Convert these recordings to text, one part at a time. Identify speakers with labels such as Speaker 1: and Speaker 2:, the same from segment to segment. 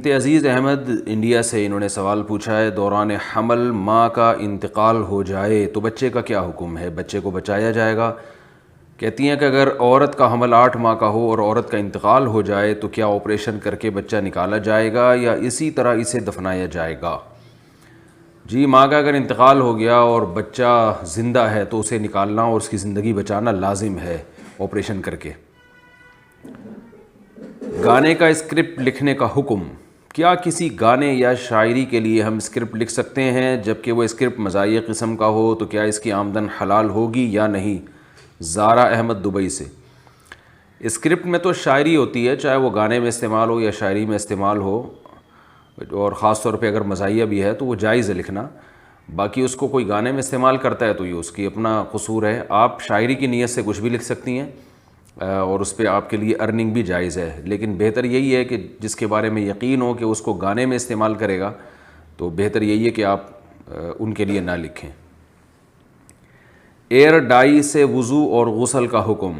Speaker 1: بنت عزیز احمد انڈیا سے انہوں نے سوال پوچھا ہے، دوران حمل ماں کا انتقال ہو جائے تو بچے کا کیا حکم ہے؟ بچے کو بچایا جائے گا؟ کہتی ہیں کہ اگر عورت کا حمل 8 ماہ کا ہو اور عورت کا انتقال ہو جائے تو کیا آپریشن کر کے بچہ نکالا جائے گا یا اسی طرح اسے دفنایا جائے گا؟ جی، ماں کا اگر انتقال ہو گیا اور بچہ زندہ ہے تو اسے نکالنا اور اس کی زندگی بچانا لازم ہے آپریشن کر کے۔ گانے کا اسکرپٹ لکھنے کا حکم۔ کیا کسی گانے یا شاعری کے لیے ہم اسکرپٹ لکھ سکتے ہیں جبکہ وہ اسکرپٹ مزاحیہ قسم کا ہو؟ تو کیا اس کی آمدن حلال ہوگی یا نہیں؟ زارا احمد دبئی سے۔ اسکرپٹ میں تو شاعری ہوتی ہے، چاہے وہ گانے میں استعمال ہو یا شاعری میں استعمال ہو، اور خاص طور پہ اگر مزاحیہ بھی ہے تو وہ جائز ہے لکھنا۔ باقی اس کو کوئی گانے میں استعمال کرتا ہے تو یہ اس کی اپنا قصور ہے۔ آپ شاعری کی نیت سے کچھ بھی لکھ سکتی ہیں اور اس پہ آپ کے لیے ارننگ بھی جائز ہے، لیکن بہتر یہی ہے کہ جس کے بارے میں یقین ہو کہ اس کو گانے میں استعمال کرے گا تو بہتر یہی ہے کہ آپ ان کے لیے نہ لکھیں۔ ایئر ڈائی سے وضو اور غسل کا حکم۔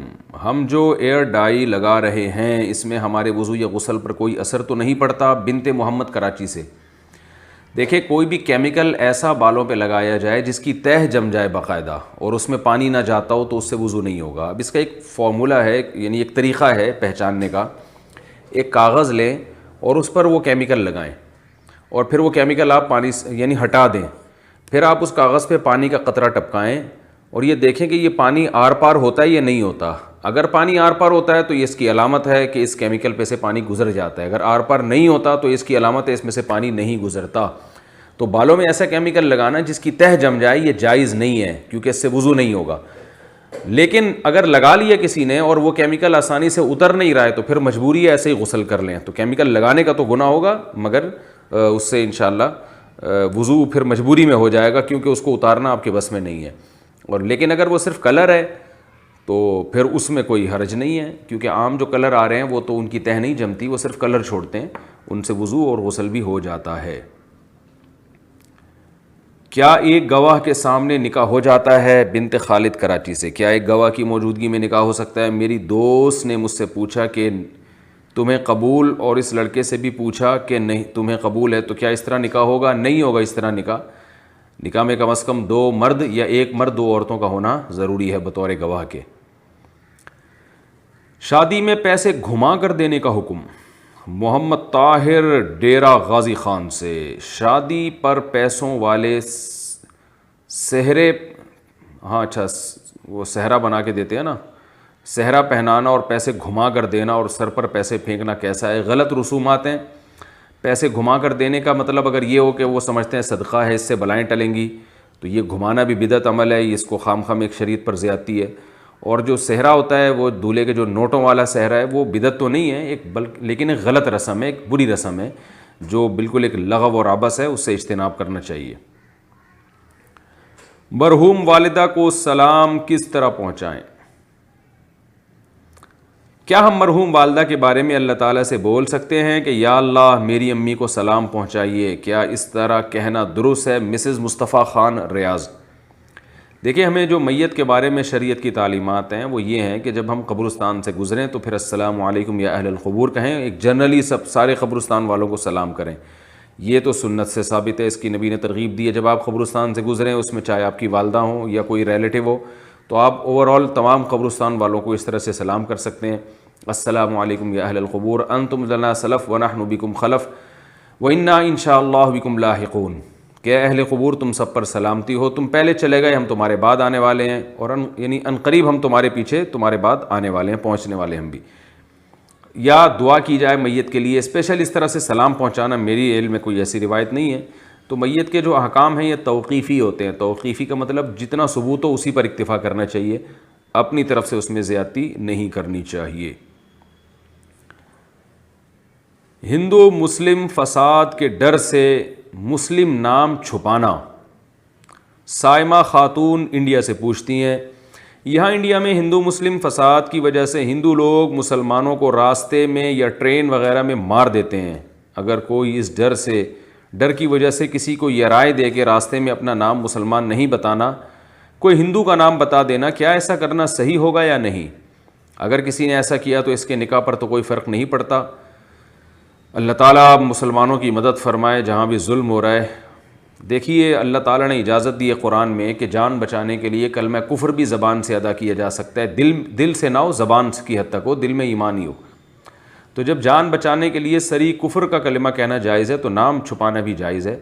Speaker 1: ہم جو ایئر ڈائی لگا رہے ہیں اس میں ہمارے وضو یا غسل پر کوئی اثر تو نہیں پڑتا؟ بنت محمد کراچی سے۔ دیکھیں، کوئی بھی کیمیکل ایسا بالوں پہ لگایا جائے جس کی تہ جم جائے باقاعدہ اور اس میں پانی نہ جاتا ہو تو اس سے وضو نہیں ہوگا۔ اب اس کا ایک فارمولہ ہے، یعنی ایک طریقہ ہے پہچاننے کا۔ ایک کاغذ لیں اور اس پر وہ کیمیکل لگائیں اور پھر وہ کیمیکل آپ پانی یعنی ہٹا دیں، پھر آپ اس کاغذ پہ پانی کا قطرہ ٹپکائیں اور یہ دیکھیں کہ یہ پانی آر پار ہوتا ہے یا نہیں ہوتا۔ اگر پانی آر پار ہوتا ہے تو یہ اس کی علامت ہے کہ اس کیمیکل پہ سے پانی گزر جاتا ہے، اگر آر پار نہیں ہوتا تو اس کی علامت ہے اس میں سے پانی نہیں گزرتا۔ تو بالوں میں ایسا کیمیکل لگانا جس کی تہ جم جائے یہ جائز نہیں ہے، کیونکہ اس سے وضو نہیں ہوگا۔ لیکن اگر لگا لیا کسی نے اور وہ کیمیکل آسانی سے اتر نہیں رہا ہے تو پھر مجبوری ہے ایسے ہی غسل کر لیں۔ تو کیمیکل لگانے کا تو گناہ ہوگا، مگر اس سے انشاءاللہ وضو پھر مجبوری میں ہو جائے گا، کیونکہ اس کو اتارنا آپ کے بس میں نہیں ہے۔ اور لیکن اگر وہ صرف کلر ہے تو پھر اس میں کوئی حرج نہیں ہے، کیونکہ عام جو کلر آ رہے ہیں وہ تو ان کی تہ نہیں جمتی، وہ صرف کلر چھوڑتے ہیں، ان سے وضو اور غسل بھی ہو جاتا ہے۔ کیا ایک گواہ کے سامنے نکاح ہو جاتا ہے؟ بنت خالد کراچی سے۔ کیا ایک گواہ کی موجودگی میں نکاح ہو سکتا ہے؟ میری دوست نے مجھ سے پوچھا کہ تمہیں قبول، اور اس لڑکے سے بھی پوچھا کہ نہیں تمہیں قبول ہے، تو کیا اس طرح نکاح ہوگا؟ نہیں ہوگا اس طرح نکاح۔ نکاح میں کم از کم 2 مرد یا 1 مرد 2 عورتوں کا ہونا ضروری ہے بطور گواہ کے۔ شادی میں پیسے گھما کر دینے کا حکم۔ محمد طاہر ڈیرہ غازی خان سے۔ شادی پر پیسوں والے سہرے، اچھا وہ صحرا بنا کے دیتے ہیں نا، صحرا پہنانا اور پیسے گھما کر دینا اور سر پر پیسے پھینکنا کیسا ہے؟ غلط رسومات ہیں۔ پیسے گھما کر دینے کا مطلب اگر یہ ہو کہ وہ سمجھتے ہیں صدقہ ہے، اس سے بلائیں ٹلیں گی، تو یہ گھمانا بھی بدعت عمل ہے، اس کو خام خام ایک شریعت پر زیادتی ہے۔ اور جو صحرا ہوتا ہے وہ دولہے کے جو نوٹوں والا صحرا ہے وہ بدعت تو نہیں ہے لیکن ایک غلط رسم ہے، ایک بری رسم ہے جو بالکل ایک لغو اور عبث ہے، اس سے اجتناب کرنا چاہیے۔ مرحوم والدہ کو سلام کس طرح پہنچائیں؟ کیا ہم مرحوم والدہ کے بارے میں اللہ تعالیٰ سے بول سکتے ہیں کہ یا اللہ میری امی کو سلام پہنچائیے؟ کیا اس طرح کہنا درست ہے؟ مسز مصطفیٰ خان ریاض۔ دیکھیں، ہمیں جو میت کے بارے میں شریعت کی تعلیمات ہیں وہ یہ ہیں کہ جب ہم قبرستان سے گزریں تو پھر السلام علیکم یا اہل القبور کہیں، ایک جنرلی سارے قبرستان والوں کو سلام کریں۔ یہ تو سنت سے ثابت ہے، اس کی نبی نے ترغیب دی ہے۔ جب آپ قبرستان سے گزریں، اس میں چاہے آپ کی والدہ ہوں یا کوئی ریلیٹیو ہو، تو آپ اوورآل تمام قبرستان والوں کو اس طرح سے سلام کر سکتے ہیں، السلام علیکم یا اہل القبور انتم لنا سلف ونحن بکم خلف وانا ان شاء اللہ بکم لاحقون۔ کہ اہل قبور تم سب پر سلامتی ہو، تم پہلے چلے گئے، ہم تمہارے بعد آنے والے ہیں، اور یعنی عنقریب ہم تمہارے پیچھے تمہارے بعد آنے والے ہیں، پہنچنے والے ہم بھی۔ یا دعا کی جائے میت کے لیے، اسپیشل اس طرح سے سلام پہنچانا میری علم میں کوئی ایسی روایت نہیں ہے۔ تو میت کے جو احکام ہیں یہ توقیفی ہوتے ہیں۔ توقیفی کا مطلب جتنا ثبوت ہو اسی پر اکتفا کرنا چاہیے، اپنی طرف سے اس میں زیادتی نہیں کرنی چاہیے۔ ہندو مسلم فساد کے ڈر سے مسلم نام چھپانا۔ سائمہ خاتون انڈیا سے پوچھتی ہیں، یہاں انڈیا میں ہندو مسلم فساد کی وجہ سے ہندو لوگ مسلمانوں کو راستے میں یا ٹرین وغیرہ میں مار دیتے ہیں۔ اگر کوئی اس ڈر کی وجہ سے کسی کو یہ رائے دے کہ راستے میں اپنا نام مسلمان نہیں بتانا، کوئی ہندو کا نام بتا دینا، کیا ایسا کرنا صحیح ہوگا یا نہیں؟ اگر کسی نے ایسا کیا تو اس کے نکاح پر تو کوئی فرق نہیں پڑتا۔ اللہ تعالیٰ مسلمانوں کی مدد فرمائے جہاں بھی ظلم ہو رہا ہے۔ دیکھیے اللہ تعالیٰ نے اجازت دی ہے قرآن میں کہ جان بچانے کے لیے کلمہ کفر بھی زبان سے ادا کیا جا سکتا ہے، دل سے نہ ہو، زبان کی حد تک ہو، دل میں ایمان ہی ہو۔ تو جب جان بچانے کے لیے صریح کفر کا کلمہ کہنا جائز ہے تو نام چھپانا بھی جائز ہے۔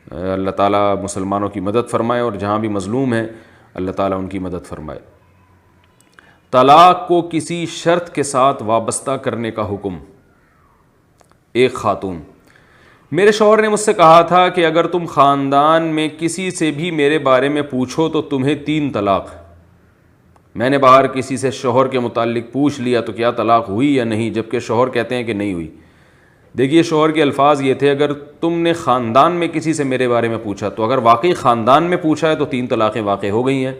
Speaker 1: اللہ تعالیٰ مسلمانوں کی مدد فرمائے، اور جہاں بھی مظلوم ہیں اللہ تعالیٰ ان کی مدد فرمائے۔ طلاق کو کسی شرط کے ساتھ وابستہ کرنے کا حکم۔ ایک خاتون: میرے شوہر نے مجھ سے کہا تھا کہ اگر تم خاندان میں کسی سے بھی میرے بارے میں پوچھو تو تمہیں 3 طلاق۔ میں نے باہر کسی سے شوہر کے متعلق پوچھ لیا تو کیا طلاق ہوئی یا نہیں، جبکہ شوہر کہتے ہیں کہ نہیں ہوئی۔ دیکھیے شوہر کے الفاظ یہ تھے، اگر تم نے خاندان میں کسی سے میرے بارے میں پوچھا، تو اگر واقعی خاندان میں پوچھا ہے تو 3 طلاقیں واقع ہو گئی ہیں،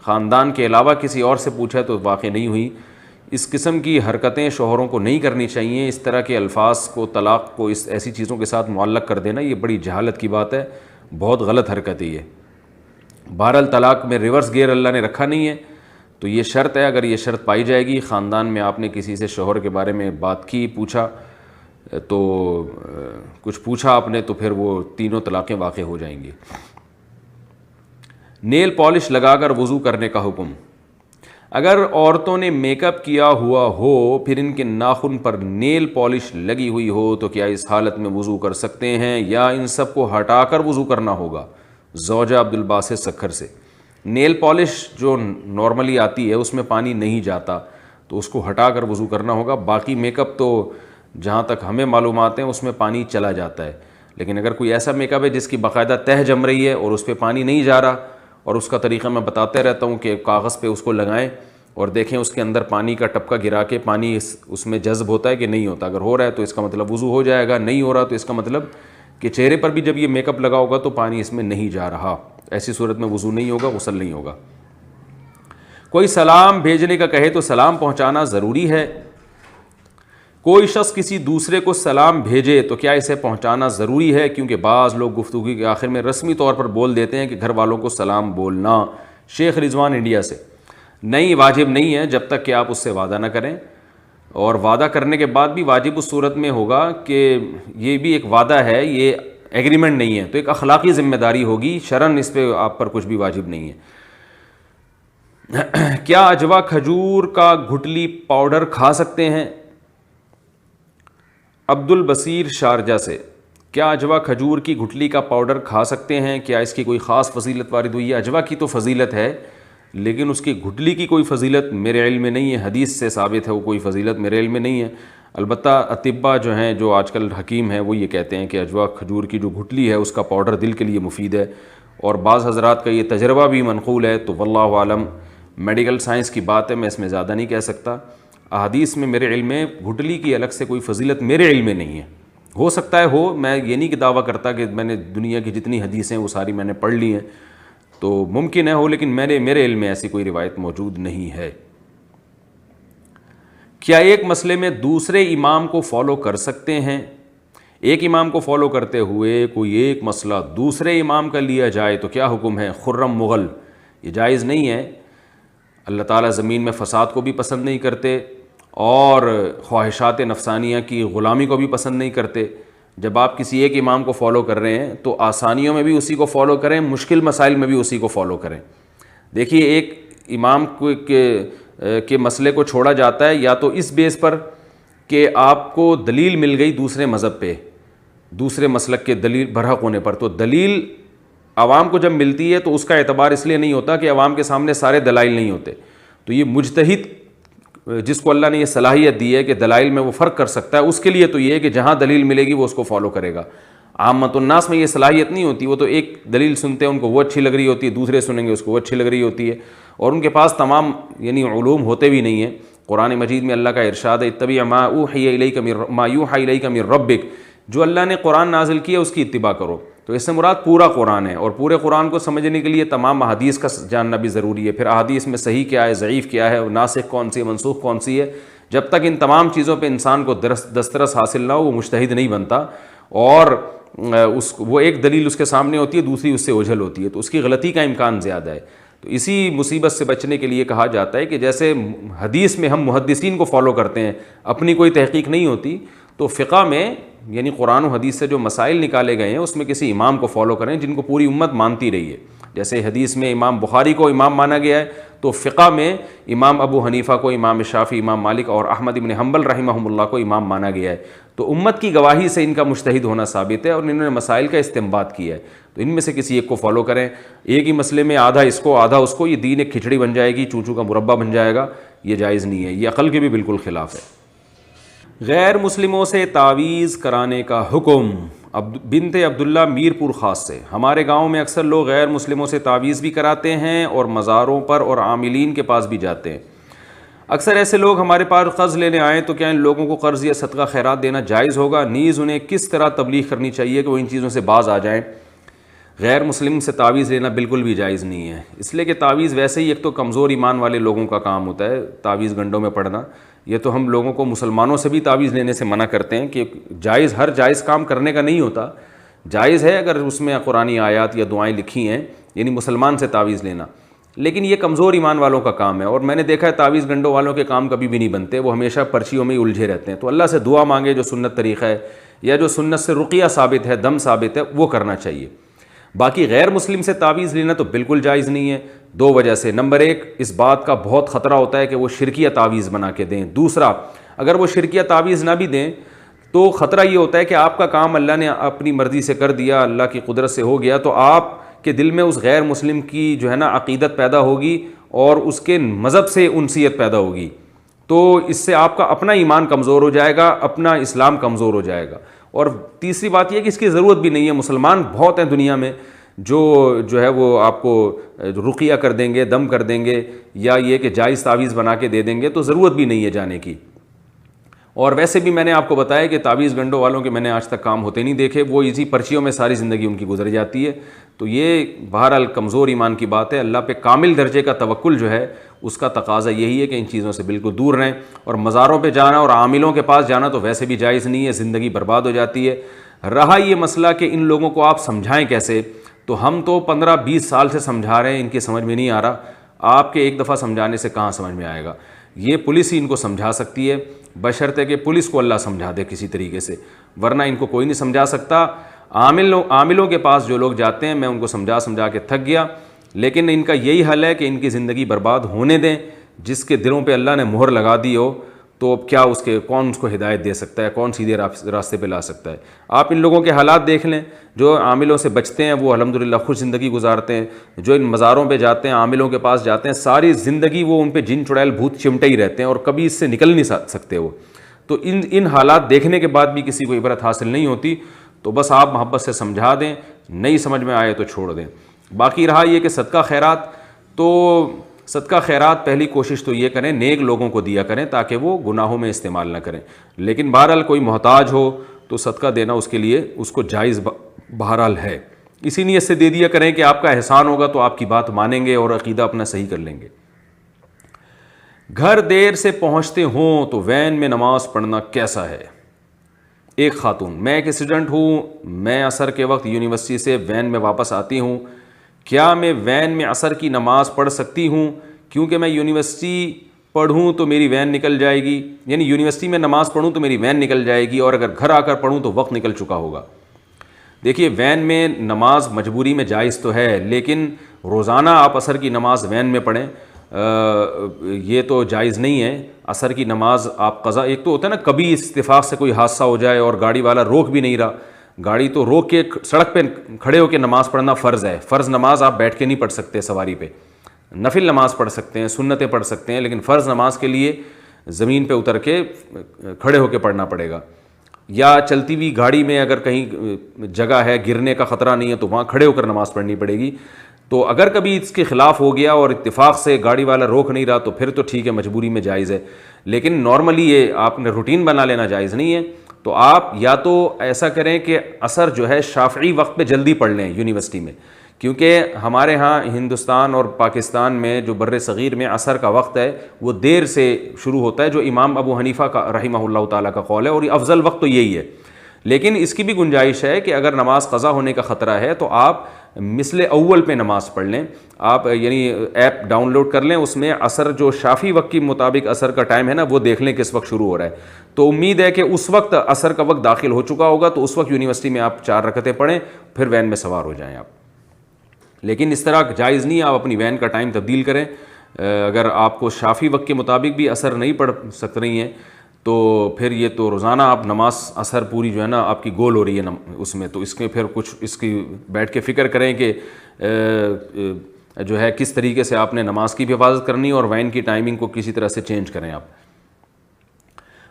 Speaker 1: خاندان کے علاوہ کسی اور سے پوچھا ہے تو واقع نہیں ہوئی۔ اس قسم کی حرکتیں شوہروں کو نہیں کرنی چاہیے۔ اس طرح کے الفاظ کو، طلاق کو اس ایسی چیزوں کے ساتھ معلق کر دینا یہ بڑی جہالت کی بات ہے، بہت غلط حرکت ہے یہ۔ بہرحال طلاق میں ریورس گیئر اللہ نے رکھا نہیں ہے، تو یہ شرط ہے، اگر یہ شرط پائی جائے گی، خاندان میں آپ نے کسی سے شوہر کے بارے میں بات کی، پوچھا تو کچھ پوچھا آپ نے، تو پھر وہ 3 طلاقیں واقع ہو جائیں گی۔ نیل پالش لگا کر وضو کرنے کا حکم۔ اگر عورتوں نے میک اپ کیا ہوا ہو پھر ان کے ناخن پر نیل پالش لگی ہوئی ہو تو کیا اس حالت میں وضو کر سکتے ہیں یا ان سب کو ہٹا کر وضو کرنا ہوگا؟ زوجہ عبدالباسط سکھر سے۔ نیل پالش جو نارملی آتی ہے اس میں پانی نہیں جاتا، تو اس کو ہٹا کر وضو کرنا ہوگا۔ باقی میک اپ تو جہاں تک ہمیں معلومات ہیں اس میں پانی چلا جاتا ہے، لیکن اگر کوئی ایسا میک اپ ہے جس کی باقاعدہ تہہ جم رہی ہے اور اس پہ پانی نہیں جا رہا، اور اس کا طریقہ میں بتاتے رہتا ہوں کہ کاغذ پہ اس کو لگائیں اور دیکھیں اس کے اندر پانی کا ٹپکا گرا کے پانی اس میں جذب ہوتا ہے کہ نہیں ہوتا۔ اگر ہو رہا ہے تو اس کا مطلب وضو ہو جائے گا، نہیں ہو رہا تو اس کا مطلب کہ چہرے پر بھی جب یہ میک اپ لگا ہوگا تو پانی اس میں نہیں جا رہا، ایسی صورت میں وضو نہیں ہوگا، غسل نہیں ہوگا۔ کوئی سلام بھیجنے کا کہے تو سلام پہنچانا ضروری ہے۔ کوئی شخص کسی دوسرے کو سلام بھیجے تو کیا اسے پہنچانا ضروری ہے؟ کیونکہ بعض لوگ گفتگو کے آخر میں رسمی طور پر بول دیتے ہیں کہ گھر والوں کو سلام بولنا۔ شیخ رضوان انڈیا سے۔ نہیں، واجب نہیں ہے جب تک کہ آپ اس سے وعدہ نہ کریں، اور وعدہ کرنے کے بعد بھی واجب اس صورت میں ہوگا کہ یہ بھی ایک وعدہ ہے، یہ ایگریمنٹ نہیں ہے، تو ایک اخلاقی ذمہ داری ہوگی، شرعاً اس پہ آپ پر کچھ بھی واجب نہیں ہے۔ کیا اجوا کھجور کا گھٹلی پاؤڈر کھا سکتے ہیں؟ عبد البصیر شارجہ سے۔ کیا اجوا کھجور کی گھٹلی کا پاؤڈر کھا سکتے ہیں؟ کیا اس کی کوئی خاص فضیلت وارد ہوئی ہے؟ اجوا کی تو فضیلت ہے، لیکن اس کی گھٹلی کی کوئی فضیلت میرے علم میں نہیں ہے، حدیث سے ثابت ہے وہ کوئی فضیلت میرے علم میں نہیں ہے۔ البتہ اطباء جو ہیں، جو آج کل حکیم ہیں، وہ یہ کہتے ہیں کہ اجوا کھجور کی جو گھٹلی ہے اس کا پاؤڈر دل کے لیے مفید ہے، اور بعض حضرات کا یہ تجربہ بھی منقول ہے، تو واللہ عالم، میڈیکل سائنس کی بات ہے، میں اس میں زیادہ نہیں کہہ سکتا۔ احادیث میں میرے علم میں گھٹلی کی الگ سے کوئی فضیلت میرے علم میں نہیں ہے، ہو سکتا ہے ہو، میں یہ نہیں کہ دعویٰ کرتا کہ میں نے دنیا کی جتنی حدیثیں وہ ساری میں نے پڑھ لی ہیں، تو ممکن ہے ہو، لیکن میرے علم میں ایسی کوئی روایت موجود نہیں ہے۔ کیا ایک مسئلے میں دوسرے امام کو فالو کر سکتے ہیں؟ ایک امام کو فالو کرتے ہوئے کوئی ایک مسئلہ دوسرے امام کا لیا جائے تو کیا حکم ہے؟ خرم مغل: یہ جائز نہیں ہے۔ اللہ تعالیٰ زمین میں فساد کو بھی پسند نہیں کرتے اور خواہشات نفسانیہ کی غلامی کو بھی پسند نہیں کرتے۔ جب آپ کسی ایک امام کو فالو کر رہے ہیں تو آسانیوں میں بھی اسی کو فالو کریں، مشکل مسائل میں بھی اسی کو فالو کریں۔ دیکھیے ایک امام کے مسئلے کو چھوڑا جاتا ہے یا تو اس بیس پر کہ آپ کو دلیل مل گئی دوسرے مذہب پہ، دوسرے مسلک کے دلیل برحق ہونے پر، تو دلیل عوام کو جب ملتی ہے تو اس کا اعتبار اس لیے نہیں ہوتا کہ عوام کے سامنے سارے دلائل نہیں ہوتے، تو یہ مجتہد جس کو اللہ نے یہ صلاحیت دی ہے کہ دلائل میں وہ فرق کر سکتا ہے، اس کے لیے تو یہ ہے کہ جہاں دلیل ملے گی وہ اس کو فالو کرے گا۔ عامت الناس میں یہ صلاحیت نہیں ہوتی، وہ تو ایک دلیل سنتے ہیں ان کو وہ اچھی لگ رہی ہوتی ہے، دوسرے سنیں گے اس کو وہ اچھی لگ رہی ہوتی ہے، اور ان کے پاس تمام علوم ہوتے بھی نہیں ہیں۔ قرآن مجید میں اللہ کا ارشاد ہے اتبع ما اوحی الیک من ربک، جو اللہ نے قرآن نازل کیا اس کی اتباع کرو، تو اس سے مراد پورا قرآن ہے، اور پورے قرآن کو سمجھنے کے لیے تمام احادیث کا جاننا بھی ضروری ہے۔ پھر احادیث میں صحیح کیا ہے، ضعیف کیا ہے، ناسخ کون سی ہے، منسوخ کون سی ہے، جب تک ان تمام چیزوں پہ انسان کو دسترس حاصل نہ ہو وہ مجتہد نہیں بنتا، اور وہ ایک دلیل اس کے سامنے ہوتی ہے، دوسری اس سے اوجھل ہوتی ہے، تو اس کی غلطی کا امکان زیادہ ہے۔ تو اسی مصیبت سے بچنے کے لیے کہا جاتا ہے کہ جیسے حدیث میں ہم محدثین کو فالو کرتے ہیں، اپنی کوئی تحقیق نہیں ہوتی، تو فقہ میں یعنی قرآن و حدیث سے جو مسائل نکالے گئے ہیں اس میں کسی امام کو فالو کریں جن کو پوری امت مانتی رہی ہے. جیسے حدیث میں امام بخاری کو امام مانا گیا ہے, تو فقہ میں امام ابو حنیفہ کو, امام شافعی, امام مالک اور احمد بن حنبل رحمہم اللہ کو امام مانا گیا ہے. تو امت کی گواہی سے ان کا مجتہد ہونا ثابت ہے اور انہوں نے مسائل کا استنباط کیا ہے. تو ان میں سے کسی ایک کو فالو کریں. ایک ہی مسئلے میں آدھا اس کو آدھا اس کو, یہ دین ایک کھچڑی بن جائے گی, چونچو کا مربع بن جائے گا. یہ جائز نہیں ہے, یہ عقل کے بھی بالکل خلاف ہے. غیر مسلموں سے تعویذ کرانے کا حکم. بنت عبداللہ میرپور خاص سے. ہمارے گاؤں میں اکثر لوگ غیر مسلموں سے تعویذ بھی کراتے ہیں اور مزاروں پر اور عاملین کے پاس بھی جاتے ہیں. اکثر ایسے لوگ ہمارے پاس قرض لینے آئیں تو کیا ان لوگوں کو قرض یا صدقہ خیرات دینا جائز ہوگا؟ نیز انہیں کس طرح تبلیغ کرنی چاہیے کہ وہ ان چیزوں سے باز آ جائیں؟ غیر مسلم سے تعویذ لینا بالکل بھی جائز نہیں ہے, اس لیے کہ تعویذ ویسے ہی ایک تو کمزور ایمان والے لوگوں کا کام ہوتا ہے, تعویذ گنڈوں میں پڑنا. یہ تو ہم لوگوں کو مسلمانوں سے بھی تعویذ لینے سے منع کرتے ہیں کہ جائز ہر جائز کام کرنے کا نہیں ہوتا. جائز ہے اگر اس میں قرآنی آیات یا دعائیں لکھی ہیں, یعنی مسلمان سے تعویذ لینا, لیکن یہ کمزور ایمان والوں کا کام ہے. اور میں نے دیکھا ہے تعویذ گنڈوں والوں کے کام کبھی بھی نہیں بنتے, وہ ہمیشہ پرچیوں میں ہی الجھے رہتے ہیں. تو اللہ سے دعا مانگے جو سنت طریقہ ہے یا جو سنت سے رقیہ ثابت ہے, دم ثابت ہے, وہ کرنا چاہیے. باقی غیر مسلم سے تعویذ لینا تو بالکل جائز نہیں ہے, دو وجہ سے. نمبر ایک, اس بات کا بہت خطرہ ہوتا ہے کہ وہ شرکیہ تعویذ بنا کے دیں. دوسرا, اگر وہ شرکیہ تعویذ نہ بھی دیں تو خطرہ یہ ہوتا ہے کہ آپ کا کام اللہ نے اپنی مرضی سے کر دیا, اللہ کی قدرت سے ہو گیا, تو آپ کے دل میں اس غیر مسلم کی جو ہے نا عقیدت پیدا ہوگی اور اس کے مذہب سے انسیت پیدا ہوگی. تو اس سے آپ کا اپنا ایمان کمزور ہو جائے گا, اپنا اسلام کمزور ہو جائے گا. اور تیسری بات یہ کہ اس کی ضرورت بھی نہیں ہے. مسلمان بہت ہیں دنیا میں جو ہے وہ آپ کو رقیہ کر دیں گے, دم کر دیں گے, یا یہ کہ جائز تعویذ بنا کے دے دیں گے, تو ضرورت بھی نہیں ہے جانے کی. اور ویسے بھی میں نے آپ کو بتایا کہ تعویذ گنڈوں والوں کے میں نے آج تک کام ہوتے نہیں دیکھے, وہ ایزی پرچیوں میں ساری زندگی ان کی گزر جاتی ہے. تو یہ بہرحال کمزور ایمان کی بات ہے. اللہ پہ کامل درجے کا توکل جو ہے اس کا تقاضا یہی ہے کہ ان چیزوں سے بالکل دور رہیں. اور مزاروں پہ جانا اور عاملوں کے پاس جانا تو ویسے بھی جائز نہیں ہے, زندگی برباد ہو جاتی ہے. رہا یہ مسئلہ کہ ان لوگوں کو آپ سمجھائیں کیسے, تو ہم تو 15-20 سال سے سمجھا رہے ہیں, ان کی سمجھ میں نہیں آ رہا. آپ کے ایک دفعہ سمجھانے سے کہاں سمجھ میں آئے گا؟ یہ پولیس ہی ان کو سمجھا سکتی ہے, بشرطے کہ پولیس کو اللہ سمجھا دے کسی طریقے سے, ورنہ ان کو کوئی نہیں سمجھا سکتا. عاملوں کے پاس جو لوگ جاتے ہیں, میں ان کو سمجھا کے تھک گیا. لیکن ان کا یہی حل ہے کہ ان کی زندگی برباد ہونے دیں. جس کے دلوں پہ اللہ نے مہر لگا دی ہو تو اب کیا کون اس کو ہدایت دے سکتا ہے, کون سیدھے راستے پہ لا سکتا ہے؟ آپ ان لوگوں کے حالات دیکھ لیں. جو عاملوں سے بچتے ہیں وہ الحمدللہ خوش زندگی گزارتے ہیں. جو ان مزاروں پہ جاتے ہیں, عاملوں کے پاس جاتے ہیں, ساری زندگی وہ ان پہ جن چڑیل بھوت چمٹے ہی رہتے ہیں اور کبھی اس سے نکل نہیں سکتے وہ. تو ان حالات دیکھنے کے بعد بھی کسی کو عبرت حاصل نہیں ہوتی. تو بس آپ محبت سے سمجھا دیں, نہیں سمجھ میں آئے تو چھوڑ دیں. باقی رہا یہ کہ صدقہ خیرات, تو صدقہ خیرات پہلی کوشش تو یہ کریں نیک لوگوں کو دیا کریں تاکہ وہ گناہوں میں استعمال نہ کریں. لیکن بہرحال کوئی محتاج ہو تو صدقہ دینا اس کے لیے اس کو جائز بہرحال ہے. اسی نیت سے دے دیا کریں کہ آپ کا احسان ہوگا تو آپ کی بات مانیں گے اور عقیدہ اپنا صحیح کر لیں گے. گھر دیر سے پہنچتے ہوں تو وین میں نماز پڑھنا کیسا ہے؟ ایک خاتون: میں ایک اسٹوڈنٹ ہوں, میں عصر کے وقت یونیورسٹی سے وین میں واپس آتی ہوں. کیا میں وین میں عصر کی نماز پڑھ سکتی ہوں؟ کیونکہ میں یونیورسٹی پڑھوں تو میری وین نکل جائے گی, یعنی یونیورسٹی میں نماز پڑھوں تو میری وین نکل جائے گی, اور اگر گھر آ کر پڑھوں تو وقت نکل چکا ہوگا. دیکھیے, وین میں نماز مجبوری میں جائز تو ہے, لیکن روزانہ آپ عصر کی نماز وین میں پڑھیں یہ تو جائز نہیں ہے. عصر کی نماز آپ قضا, ایک تو ہوتا ہے نا کبھی اتفاق سے کوئی حادثہ ہو جائے اور گاڑی والا روک بھی نہیں رہا, گاڑی تو روک کے سڑک پہ کھڑے ہو کے نماز پڑھنا فرض ہے. فرض نماز آپ بیٹھ کے نہیں پڑھ سکتے سواری پہ, نفل نماز پڑھ سکتے ہیں, سنتیں پڑھ سکتے ہیں, لیکن فرض نماز کے لیے زمین پہ اتر کے کھڑے ہو کے پڑھنا پڑے گا. یا چلتی ہوئی گاڑی میں اگر کہیں جگہ ہے, گرنے کا خطرہ نہیں ہے, تو وہاں کھڑے ہو کر نماز پڑھنی پڑے گی. تو اگر کبھی اس کے خلاف ہو گیا اور اتفاق سے گاڑی والا روک نہیں رہا تو پھر تو ٹھیک ہے, مجبوری میں جائز ہے. لیکن نارملی یہ آپ نے روٹین بنا لینا جائز نہیں ہے. تو آپ یا تو ایسا کریں کہ عصر جو ہے شافعی وقت پہ جلدی پڑھ لیں یونیورسٹی میں, کیونکہ ہمارے ہاں ہندوستان اور پاکستان میں جو بر صغیر میں عصر کا وقت ہے وہ دیر سے شروع ہوتا ہے, جو امام ابو حنیفہ کا رحمہ اللہ تعالیٰ کا قول ہے, اور افضل وقت تو یہی ہے. لیکن اس کی بھی گنجائش ہے کہ اگر نماز قضا ہونے کا خطرہ ہے تو آپ مثل اول پہ نماز پڑھ لیں آپ، یعنی ایپ ڈاؤن لوڈ کر لیں، اس میں عصر جو شافی وقت کے مطابق عصر کا ٹائم ہے نا وہ دیکھ لیں کس وقت شروع ہو رہا ہے، تو امید ہے کہ اس وقت عصر کا وقت داخل ہو چکا ہوگا، تو اس وقت یونیورسٹی میں آپ 4 رکعتیں پڑھیں، پھر وین میں سوار ہو جائیں آپ۔ لیکن اس طرح جائز نہیں آپ اپنی وین کا ٹائم تبدیل کریں۔ اگر آپ کو شافی وقت کے مطابق بھی عصر نہیں پڑھ سک رہی ہیں تو پھر یہ تو روزانہ آپ نماز عصر پوری جو ہے نا آپ کی گول ہو رہی ہے اس میں، تو اس کے پھر کچھ اس کی بیٹھ کے فکر کریں کہ جو ہے کس طریقے سے آپ نے نماز کی بھی حفاظت کرنی اور وین کی ٹائمنگ کو کسی طرح سے چینج کریں آپ۔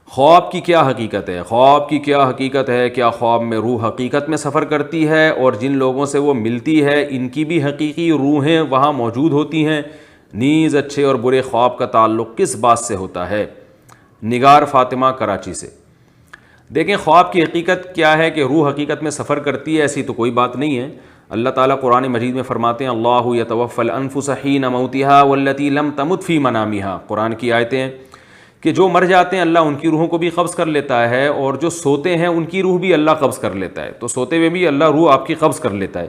Speaker 1: خواب کی کیا حقیقت ہے؟ خواب کی کیا حقیقت ہے؟ کیا خواب میں روح حقیقت میں سفر کرتی ہے اور جن لوگوں سے وہ ملتی ہے ان کی بھی حقیقی روحیں وہاں موجود ہوتی ہیں؟ نیز اچھے اور برے خواب کا تعلق کس بات سے ہوتا ہے؟ نگار فاطمہ کراچی سے۔ دیکھیں خواب کی حقیقت کیا ہے کہ روح حقیقت میں سفر کرتی ہے، ایسی تو کوئی بات نہیں ہے۔ اللہ تعالیٰ قرآن مجید میں فرماتے ہیں اللہ یتوفی الانفس حین موتها والتی لم تمت فی منامها، قرآن کی آیتیں ہیں کہ جو مر جاتے ہیں اللہ ان کی روحوں کو بھی قبض کر لیتا ہے، اور جو سوتے ہیں ان کی روح بھی اللہ قبض کر لیتا ہے، تو سوتے ہوئے بھی اللہ روح آپ کی قبض کر لیتا ہے۔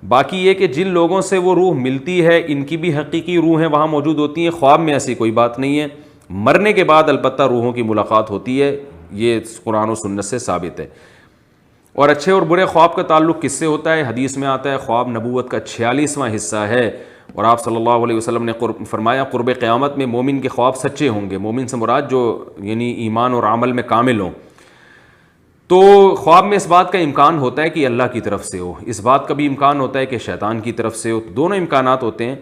Speaker 1: باقی یہ کہ جن لوگوں سے وہ روح ملتی ہے ان کی بھی حقیقی روحیں وہاں موجود ہوتی ہیں، خواب میں ایسی کوئی بات نہیں ہے۔ مرنے کے بعد البتہ روحوں کی ملاقات ہوتی ہے، یہ قرآن و سنت سے ثابت ہے۔ اور اچھے اور برے خواب کا تعلق کس سے ہوتا ہے؟ حدیث میں آتا ہے خواب نبوت کا 46واں حصہ ہے، اور آپ صلی اللہ علیہ وسلم نے فرمایا قرب قیامت میں مومن کے خواب سچے ہوں گے۔ مومن سے مراد جو یعنی ایمان اور عمل میں کامل ہوں۔ تو خواب میں اس بات کا امکان ہوتا ہے کہ اللہ کی طرف سے ہو، اس بات کا بھی امکان ہوتا ہے کہ شیطان کی طرف سے ہو، دونوں امکانات ہوتے ہیں۔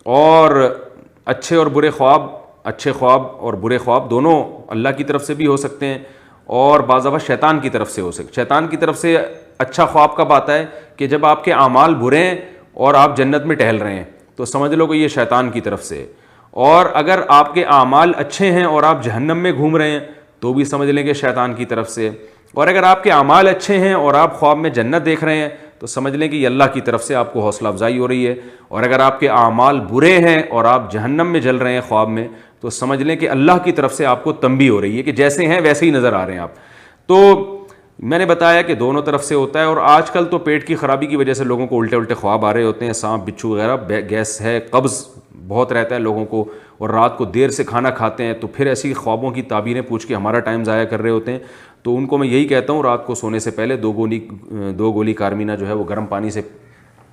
Speaker 1: اور اچھے اور برے خواب، اچھے خواب اور برے خواب دونوں اللہ کی طرف سے بھی ہو سکتے ہیں، اور بعض دفعہ شیطان کی طرف سے ہو سکتے۔ شیطان کی طرف سے اچھا خواب کب آتا ہے؟ کہ جب آپ کے اعمال برے ہیں اور آپ جنت میں ٹہل رہے ہیں، تو سمجھ لو کہ یہ شیطان کی طرف سے ہے۔ اور اگر آپ کے اعمال اچھے ہیں اور آپ جہنم میں گھوم رہے ہیں تو بھی سمجھ لیں کہ شیطان کی طرف سے۔ اور اگر آپ کے اعمال اچھے ہیں اور آپ خواب میں جنت دیکھ رہے ہیں تو سمجھ لیں کہ یہ اللہ کی طرف سے آپ کو حوصلہ افزائی ہو رہی ہے۔ اور اگر آپ کے اعمال برے ہیں اور آپ جہنم میں جل رہے ہیں خواب میں تو سمجھ لیں کہ اللہ کی طرف سے آپ کو تنبیہ ہو رہی ہے کہ جیسے ہیں ویسے ہی نظر آ رہے ہیں آپ۔ تو میں نے بتایا کہ دونوں طرف سے ہوتا ہے، اور آج کل تو پیٹ کی خرابی کی وجہ سے لوگوں کو الٹے الٹے خواب آ رہے ہوتے ہیں، سانپ بچھو وغیرہ، گیس ہے، قبض بہت رہتا ہے لوگوں کو، اور رات کو دیر سے کھانا کھاتے ہیں تو پھر ایسی خوابوں کی تعبیریں پوچھ کے ہمارا ٹائم ضائع کر رہے ہوتے ہیں۔ تو ان کو میں یہی کہتا ہوں رات کو سونے سے پہلے 2 گولی کارمینہ جو ہے وہ گرم پانی سے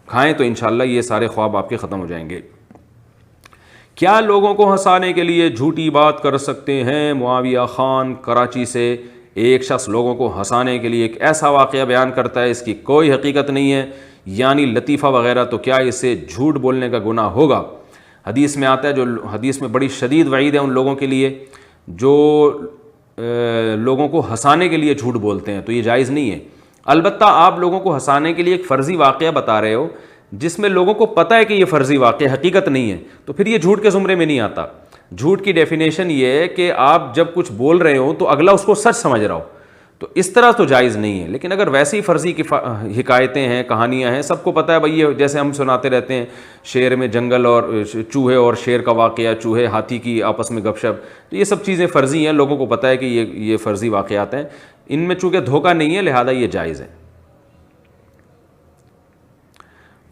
Speaker 1: کھائیں تو انشاءاللہ یہ سارے خواب آپ کے ختم ہو جائیں گے۔ کیا لوگوں کو ہنسانے کے لیے جھوٹی بات کر سکتے ہیں؟ معاویہ خان کراچی سے۔ ایک شخص لوگوں کو ہنسانے کے لیے ایک ایسا واقعہ بیان کرتا ہے اس کی کوئی حقیقت نہیں ہے، یعنی لطیفہ وغیرہ، تو کیا اسے جھوٹ بولنے کا گناہ ہوگا؟ حدیث میں آتا ہے، جو حدیث میں بڑی شدید وعید ہے ان لوگوں کے لیے جو لوگوں کو ہنسانے کے لیے جھوٹ بولتے ہیں، تو یہ جائز نہیں ہے۔ البتہ آپ لوگوں کو ہنسانے کے لیے ایک فرضی واقعہ بتا رہے ہو جس میں لوگوں کو پتہ ہے کہ یہ فرضی واقعہ حقیقت نہیں ہے، تو پھر یہ جھوٹ کے زمرے میں نہیں آتا۔ جھوٹ کی ڈیفینیشن یہ ہے کہ آپ جب کچھ بول رہے ہو تو اگلا اس کو سچ سمجھ رہا ہو، تو اس طرح تو جائز نہیں ہے۔ لیکن اگر ویسے ہی فرضی کی حکایتیں ہیں، کہانیاں ہیں، سب کو پتہ ہے بھائی یہ جیسے ہم سناتے رہتے ہیں شیر میں جنگل اور چوہے اور شیر کا واقعہ، چوہے ہاتھی کی آپس میں گپ شپ، تو یہ سب چیزیں فرضی ہیں، لوگوں کو پتہ ہے کہ یہ فرضی واقعات ہیں، ان میں چونکہ دھوکہ نہیں ہے لہذا یہ جائز ہے۔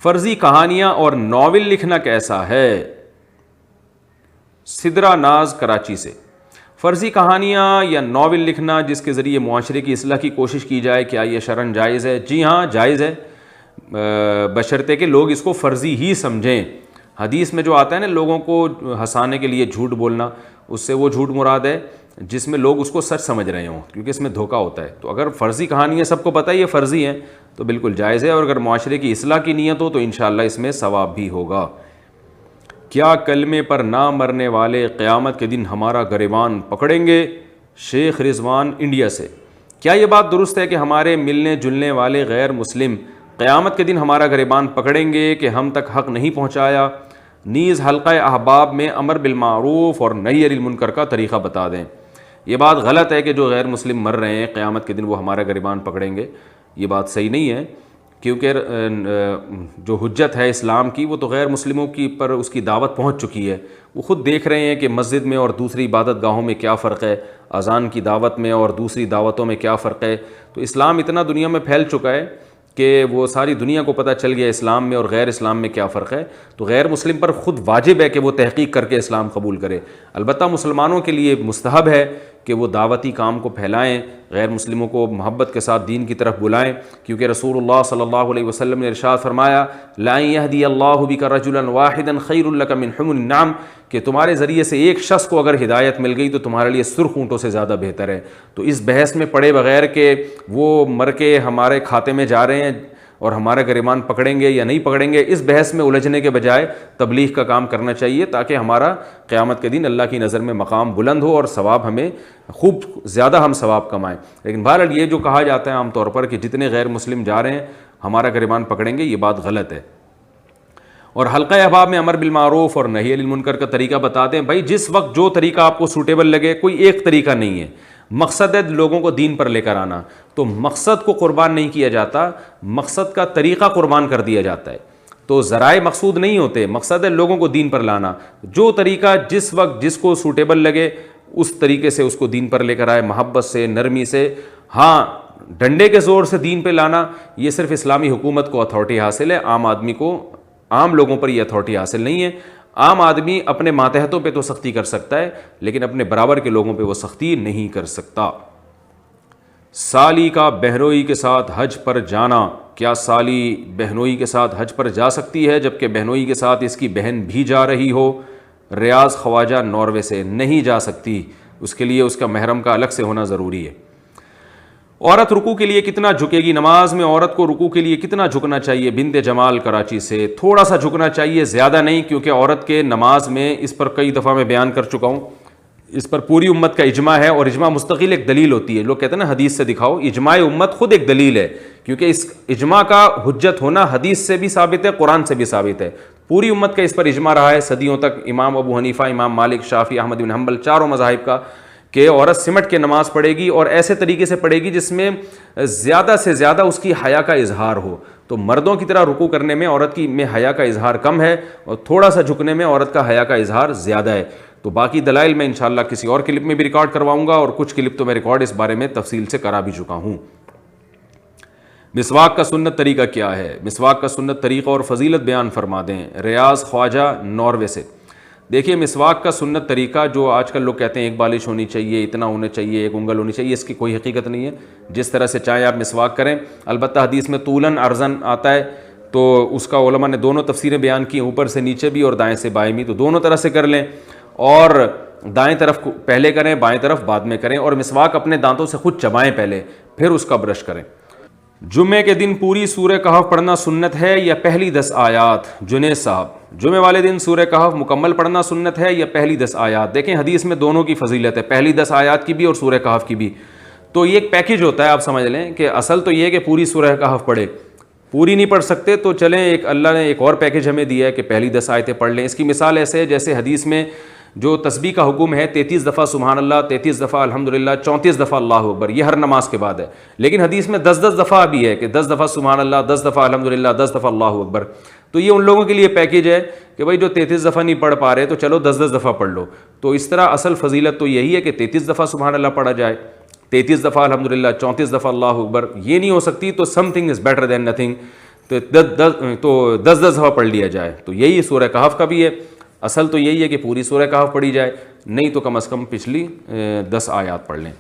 Speaker 1: فرضی کہانیاں اور ناول لکھنا کیسا ہے؟ سدرا ناز کراچی سے۔ فرضی کہانیاں یا ناول لکھنا جس کے ذریعے معاشرے کی اصلاح کی کوشش کی جائے، کیا یہ شرعاً جائز ہے؟ جی ہاں جائز ہے، بشرطے کہ لوگ اس کو فرضی ہی سمجھیں۔ حدیث میں جو آتا ہے نا لوگوں کو ہنسانے کے لیے جھوٹ بولنا، اس سے وہ جھوٹ مراد ہے جس میں لوگ اس کو سچ سمجھ رہے ہوں، کیونکہ اس میں دھوکہ ہوتا ہے۔ تو اگر فرضی کہانیاں سب کو پتہ ہے یہ فرضی ہیں تو بالکل جائز ہے، اور اگر معاشرے کی اصلاح کی نیت ہو تو انشاءاللہ اس میں ثواب بھی ہوگا۔ کیا کلمے پر نہ مرنے والے قیامت کے دن ہمارا گریبان پکڑیں گے؟ شیخ رضوان انڈیا سے۔ کیا یہ بات درست ہے کہ ہمارے ملنے جلنے والے غیر مسلم قیامت کے دن ہمارا گریبان پکڑیں گے کہ ہم تک حق نہیں پہنچایا؟ نیز حلقہ احباب میں امر بالمعروف اور نہی عن المنکر کا طریقہ بتا دیں۔ یہ بات غلط ہے کہ جو غیر مسلم مر رہے ہیں قیامت کے دن وہ ہمارا گریبان پکڑیں گے، یہ بات صحیح نہیں ہے، کیونکہ جو حجت ہے اسلام کی وہ تو غیر مسلموں کی پر اس کی دعوت پہنچ چکی ہے، وہ خود دیکھ رہے ہیں کہ مسجد میں اور دوسری عبادت گاہوں میں کیا فرق ہے، اذان کی دعوت میں اور دوسری دعوتوں میں کیا فرق ہے۔ تو اسلام اتنا دنیا میں پھیل چکا ہے کہ وہ ساری دنیا کو پتہ چل گیا اسلام میں اور غیر اسلام میں کیا فرق ہے، تو غیر مسلم پر خود واجب ہے کہ وہ تحقیق کر کے اسلام قبول کرے۔ البتہ مسلمانوں کے لیے مستحب ہے کہ وہ دعوتی کام کو پھیلائیں، غیر مسلموں کو محبت کے ساتھ دین کی طرف بلائیں، کیونکہ رسول اللہ صلی اللہ علیہ وسلم نے ارشاد فرمایا لا یہدی اللہ بک رجلا واحدا خیر لک من حمر النعم، کہ تمہارے ذریعے سے ایک شخص کو اگر ہدایت مل گئی تو تمہارے لیے سرخ اونٹوں سے زیادہ بہتر ہے۔ تو اس بحث میں پڑے بغیر کہ وہ مر کے ہمارے کھاتے میں جا رہے ہیں اور ہمارا گریبان پکڑیں گے یا نہیں پکڑیں گے، اس بحث میں الجھنے کے بجائے تبلیغ کا کام کرنا چاہیے، تاکہ ہمارا قیامت کے دن اللہ کی نظر میں مقام بلند ہو اور ثواب ہمیں خوب زیادہ ہم ثواب کمائیں۔ لیکن بہرحال یہ جو کہا جاتا ہے عام طور پر کہ جتنے غیر مسلم جا رہے ہیں ہمارا گریبان پکڑیں گے، یہ بات غلط ہے۔ اور حلقہ احباب میں امر بالمعروف اور نہی عن المنکر کا طریقہ بتا دیں۔ بھائی جس وقت جو طریقہ آپ کو سوٹیبل لگے، کوئی ایک طریقہ نہیں ہے، مقصد ہے لوگوں کو دین پر لے کر آنا، تو مقصد کو قربان نہیں کیا جاتا، مقصد کا طریقہ قربان کر دیا جاتا ہے۔ تو ذرائع مقصود نہیں ہوتے، مقصد ہے لوگوں کو دین پر لانا۔ جو طریقہ جس وقت جس کو سوٹیبل لگے اس طریقے سے اس کو دین پر لے کر آئے، محبت سے، نرمی سے۔ ہاں ڈنڈے کے زور سے دین پہ لانا یہ صرف اسلامی حکومت کو اتھارٹی حاصل ہے، عام لوگوں پر یہ اتھارٹی حاصل نہیں ہے۔ عام آدمی اپنے ماتحتوں پہ تو سختی کر سکتا ہے، لیکن اپنے برابر کے لوگوں پہ وہ سختی نہیں کر سکتا۔ سالی کا بہنوئی کے ساتھ حج پر جانا، کیا سالی بہنوئی کے ساتھ حج پر جا سکتی ہے جبکہ بہنوئی کے ساتھ اس کی بہن بھی جا رہی ہو؟ ریاض خواجہ ناروے سے، نہیں جا سکتی، اس کے لیے اس کا محرم کا الگ سے ہونا ضروری ہے۔ عورت رکوع کے لیے کتنا جھکے گی؟ نماز میں عورت کو رکوع کے لیے کتنا جھکنا چاہیے؟ بنت جمال کراچی سے، تھوڑا سا جھکنا چاہیے، زیادہ نہیں، کیونکہ عورت کے نماز میں اس پر کئی دفعہ میں بیان کر چکا ہوں، اس پر پوری امت کا اجماع ہے، اور اجماع مستقل ایک دلیل ہوتی ہے۔ لوگ کہتے ہیں نا حدیث سے دکھاؤ، اجماع امت خود ایک دلیل ہے، کیونکہ اس اجماع کا حجت ہونا حدیث سے بھی ثابت ہے، قرآن سے بھی ثابت ہے۔ پوری امت کا اس پر اجماع رہا ہے صدیوں تک، امام ابو حنیفہ، امام مالک، شافعی، احمد بن حنبل، چاروں مذاہب کا، کہ عورت سمٹ کے نماز پڑھے گی اور ایسے طریقے سے پڑھے گی جس میں زیادہ سے زیادہ اس کی حیا کا اظہار ہو۔ تو مردوں کی طرح رکوع کرنے میں عورت کی میں حیا کا اظہار کم ہے، اور تھوڑا سا جھکنے میں عورت کا حیا کا اظہار زیادہ ہے۔ تو باقی دلائل میں انشاءاللہ کسی اور کلپ میں بھی ریکارڈ کرواؤں گا، اور کچھ کلپ تو میں ریکارڈ اس بارے میں تفصیل سے کرا بھی چکا ہوں۔ مسواک کا سنت طریقہ کیا ہے؟ مسواک کا سنت طریقہ اور فضیلت بیان فرما دیں۔ ریاض خواجہ ناروے سے، دیکھیے مسواک کا سنت طریقہ جو آج کل لوگ کہتے ہیں ایک بالش ہونی چاہیے، اتنا ہونا چاہیے، ایک انگل ہونی چاہیے، اس کی کوئی حقیقت نہیں ہے۔ جس طرح سے چاہیں آپ مسواک کریں، البتہ حدیث میں طولن عرضن آتا ہے، تو اس کا علماء نے دونوں تفسیریں بیان کی، اوپر سے نیچے بھی اور دائیں سے بائیں بھی، تو دونوں طرح سے کر لیں، اور دائیں طرف پہلے کریں، بائیں طرف بعد میں کریں، اور مسواک اپنے دانتوں سے خود چبائیں پہلے، پھر اس کا برش کریں۔ جمعے کے دن پوری سورہ کہف پڑھنا سنت ہے یا پہلی 10 آیات؟ جنید صاحب، جمعے والے دن سورہ کہف مکمل پڑھنا سنت ہے یا پہلی 10 آیات؟ دیکھیں حدیث میں دونوں کی فضیلت ہے، پہلی 10 آیات کی بھی اور سورہ کہف کی بھی۔ تو یہ ایک پیکج ہوتا ہے، آپ سمجھ لیں کہ اصل تو یہ ہے کہ پوری سورہ کہف پڑھے، پوری نہیں پڑھ سکتے تو چلیں ایک اللہ نے ایک اور پیکج ہمیں دیا ہے کہ پہلی 10 آیتیں پڑھ لیں۔ اس کی مثال ایسے ہے جیسے حدیث میں جو تسبیح کا حکم ہے 33 دفعہ سبحان اللہ، 33 دفعہ الحمدللہ، 34 دفعہ اللہ اکبر، یہ ہر نماز کے بعد ہے، لیکن حدیث میں 10 دفعہ بھی ہے کہ 10 دفعہ سبحان اللہ، 10 دفعہ الحمدللہ، 10 دفعہ اللہ اکبر۔ تو یہ ان لوگوں کے لیے پیکج ہے کہ بھائی جو 33 دفعہ نہیں پڑھ پا رہے تو چلو 10 دفعہ پڑھ لو۔ تو اس طرح اصل فضیلت تو یہی ہے کہ 33 دفعہ سبحان اللہ پڑھا جائے، 33 دفعہ الحمدللہ، 34 دفعہ اللہ اکبر۔ یہ نہیں ہو سکتی تو some thing is better than nothing, تو 10 دفعہ پڑھ لیا جائے۔ تو یہی سورہ کہف کا بھی ہے، اصل تو یہی ہے کہ پوری سورہ کہف پڑھی جائے، نہیں تو کم از کم پچھلی 10 آیات پڑھ لیں۔